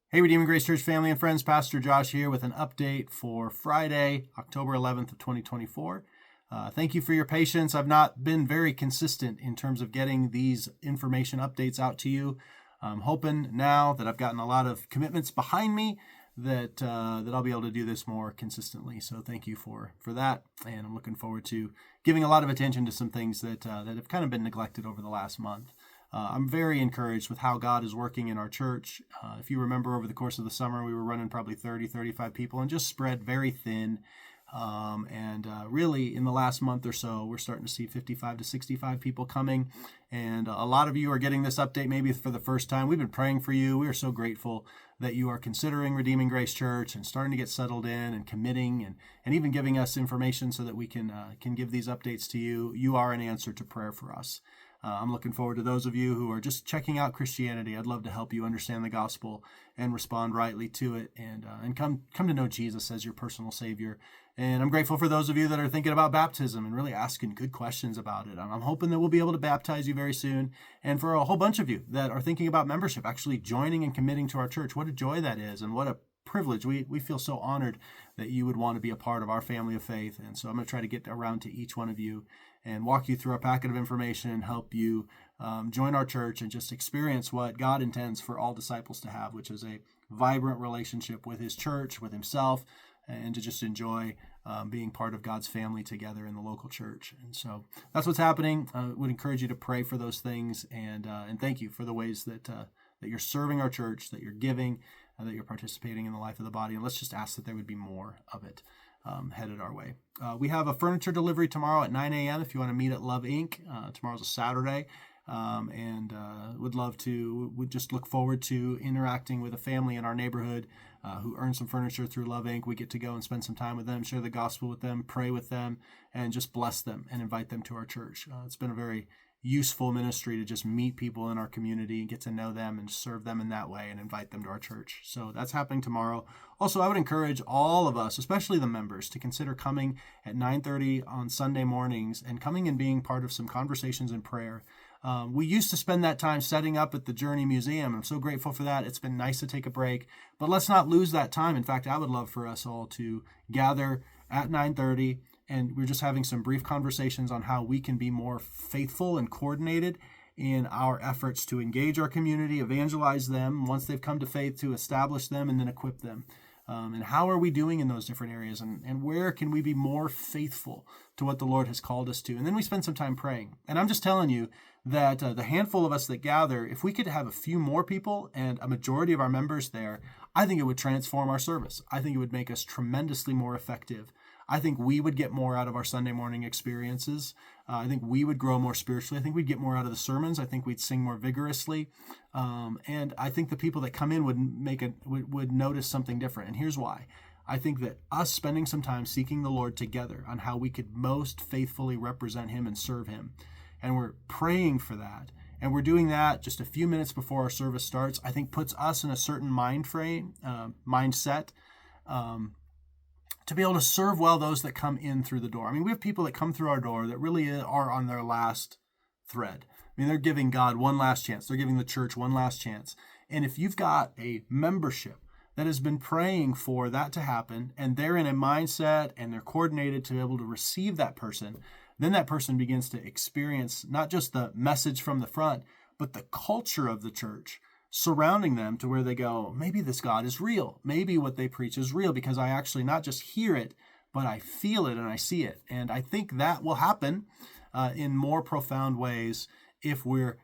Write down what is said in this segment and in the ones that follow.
Hey, Redeeming Grace Church family and friends, Pastor Josh here with an update for Friday, October 11th of 2024. Thank you for your patience. I've not been very consistent in terms of getting these information updates out to you. I'm hoping now that I've gotten a lot of commitments behind me that I'll be able to do this more consistently. So thank you for that, and I'm looking forward to giving a lot of attention to some things that have kind of been neglected over the last month. I'm very encouraged with how God is working in our church. If you remember, over the course of the summer, we were running probably 35 people and just spread very thin. Really, in the last month or so, we're starting to see 55 to 65 people coming. And a lot of you are getting this update maybe for the first time. We've been praying for you. We are so grateful that you are considering Redeeming Grace Church and starting to get settled in and committing and even giving us information so that we can give these updates to you. You are an answer to prayer for us. I'm looking forward to those of you who are just checking out Christianity. I'd love to help you understand the gospel and respond rightly to it, and come to know Jesus as your personal Savior. And I'm grateful for those of you that are thinking about baptism and really asking good questions about it. I'm hoping that we'll be able to baptize you very soon. And for a whole bunch of you that are thinking about membership, actually joining and committing to our church, what a joy that is, and what a privilege. We feel so honored that you would want to be a part of our family of faith. And so I'm going to try to get around to each one of you and walk you through our packet of information and help you join our church and just experience what God intends for all disciples to have, which is a vibrant relationship with his church, with himself, and to just enjoy being part of God's family together in the local church. And so that's what's happening. I would encourage you to pray for those things, and thank you for the ways that you're serving our church, that you're giving, that you're participating in the life of the body. And let's just ask that there would be more of it headed our way. We have a furniture delivery tomorrow at 9 a.m. if you want to meet at Love Inc. Tomorrow's a Saturday. Would just look forward to interacting with a family in our neighborhood who earned some furniture through Love Inc. We get to go and spend some time with them, share the gospel with them, pray with them, and just bless them and invite them to our church. It's been a very useful ministry to just meet people in our community and get to know them and serve them in that way and invite them to our church. So that's happening tomorrow. Also, I would encourage all of us, especially the members, to consider coming at 9:30 on Sunday mornings and coming and being part of some conversations and prayer. We used to spend that time setting up at the Journey Museum. I'm so grateful for that. It's been nice to take a break, but let's not lose that time. In fact, I would love for us all to gather at 9:30, and we're just having some brief conversations on how we can be more faithful and coordinated in our efforts to engage our community, evangelize them once they've come to faith, to establish them and then equip them. And how are we doing in those different areas? And where can we be more faithful to what the Lord has called us to? And then we spend some time praying. And I'm just telling you that the handful of us that gather, if we could have a few more people and a majority of our members there, I think it would transform our service. I think it would make us tremendously more effective. I think we would get more out of our Sunday morning experiences. I think we would grow more spiritually. I think we'd get more out of the sermons. I think we'd sing more vigorously. And I think the people that come in would notice something different. And here's why. I think that us spending some time seeking the Lord together on how we could most faithfully represent him and serve him, and we're praying for that, and we're doing that just a few minutes before our service starts, I think puts us in a certain mindset, to be able to serve well those that come in through the door. I mean, we have people that come through our door that really are on their last thread. I mean, they're giving God one last chance. They're giving the church one last chance. And if you've got a membership that has been praying for that to happen, and they're in a mindset and they're coordinated to be able to receive that person, then that person begins to experience not just the message from the front, but the culture of the church surrounding them, to where they go, maybe this God is real. Maybe what they preach is real, because I actually not just hear it, but I feel it and I see it. And I think that will happen in more profound ways if we're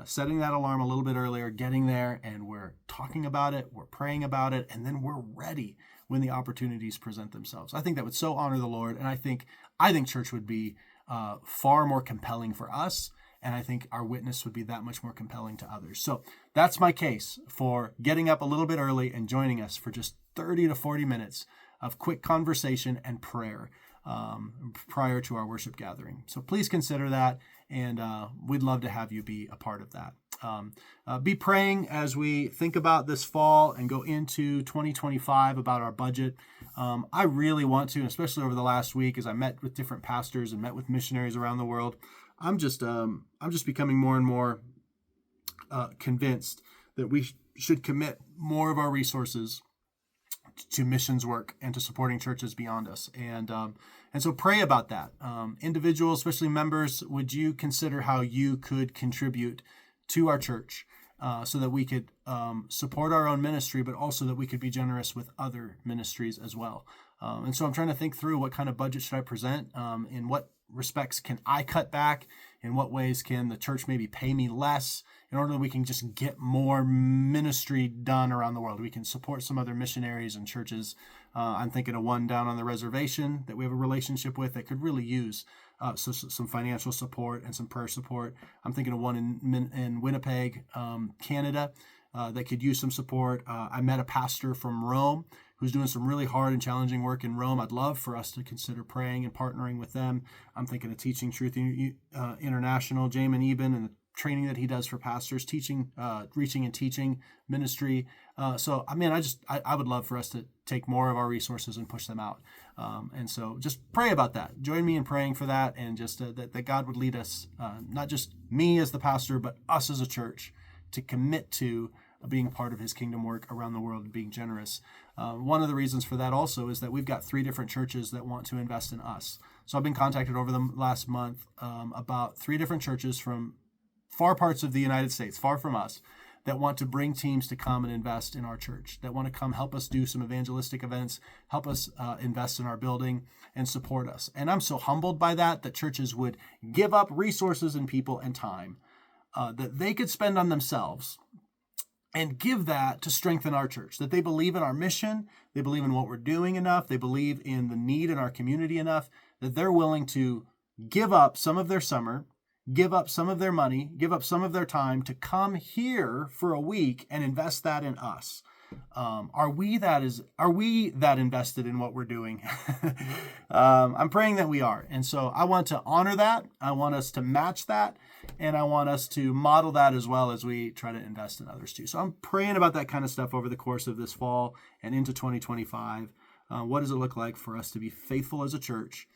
setting that alarm a little bit earlier, getting there, and we're talking about it, we're praying about it, and then we're ready when the opportunities present themselves. I think that would so honor the Lord, and I think church would be far more compelling for us, and I think our witness would be that much more compelling to others. So that's my case for getting up a little bit early and joining us for just 30 to 40 minutes of quick conversation and prayer prior to our worship gathering. So please consider that, and we'd love to have you be a part of that. Be praying as we think about this fall and go into 2025 about our budget. I really want to, especially over the last week, as I met with different pastors and met with missionaries around the world, I'm just becoming more and more convinced that we should commit more of our resources to missions work and to supporting churches beyond us. And so pray about that. Individuals, especially members, would you consider how you could contribute to our church so that we could support our own ministry, but also that we could be generous with other ministries as well. And so I'm trying to think through what kind of budget should I present, in what respects can I cut back, in what ways can the church maybe pay me less in order that we can just get more ministry done around the world. We can support some other missionaries and churches. I'm thinking of one down on the reservation that we have a relationship with that could really use some financial support and some prayer support. I'm thinking of one in Winnipeg, Canada, that could use some support. I met a pastor from Rome who's doing some really hard and challenging work in Rome. I'd love for us to consider praying and partnering with them. I'm thinking of Teaching Truth International, Jamin Eben, and the training that he does for pastors, teaching, reaching and teaching ministry. So, I mean, I would love for us to take more of our resources and push them out. And so just pray about that. Join me in praying for that, and just that God would lead us, not just me as the pastor, but us as a church, to commit to being part of his kingdom work around the world and being generous. One of the reasons for that also is that we've got 3 different churches that want to invest in us. So I've been contacted over the last month about 3 different churches from far parts of the United States, far from us, that want to bring teams to come and invest in our church, that want to come help us do some evangelistic events, help us invest in our building and support us. And I'm so humbled by that churches would give up resources and people and time that they could spend on themselves and give that to strengthen our church, that they believe in our mission, they believe in what we're doing enough, they believe in the need in our community enough, that they're willing to give up some of their summer, give up some of their money, give up some of their time to come here for a week and invest that in us. Are we that invested in what we're doing? I'm praying that we are. And so I want to honor that. I want us to match that. And I want us to model that as well as we try to invest in others too. So I'm praying about that kind of stuff over the course of this fall and into 2025. What does it look like for us to be faithful as a church,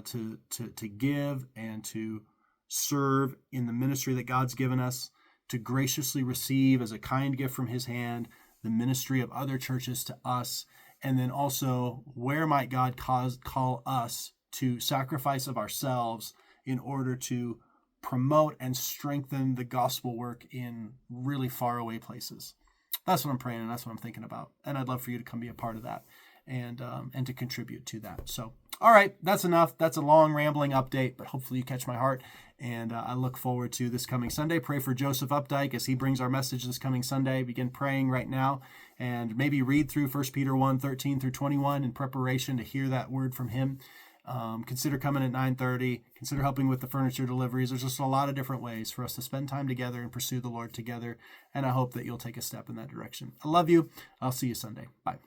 to give and to serve in the ministry that God's given us, to graciously receive as a kind gift from his hand the ministry of other churches to us, and then also where might God call us to sacrifice of ourselves in order to promote and strengthen the gospel work in really far away places. That's what I'm praying, and that's what I'm thinking about. And I'd love for you to come be a part of that and to contribute to that. So, all right, that's enough. That's a long rambling update, but hopefully you catch my heart. And I look forward to this coming Sunday. Pray for Joseph Updike as he brings our message this coming Sunday. Begin praying right now, and maybe read through 1 Peter 1:13 through 21 in preparation to hear that word from him. Consider coming at 9:30. Consider helping with the furniture deliveries. There's just a lot of different ways for us to spend time together and pursue the Lord together. And I hope that you'll take a step in that direction. I love you. I'll see you Sunday. Bye.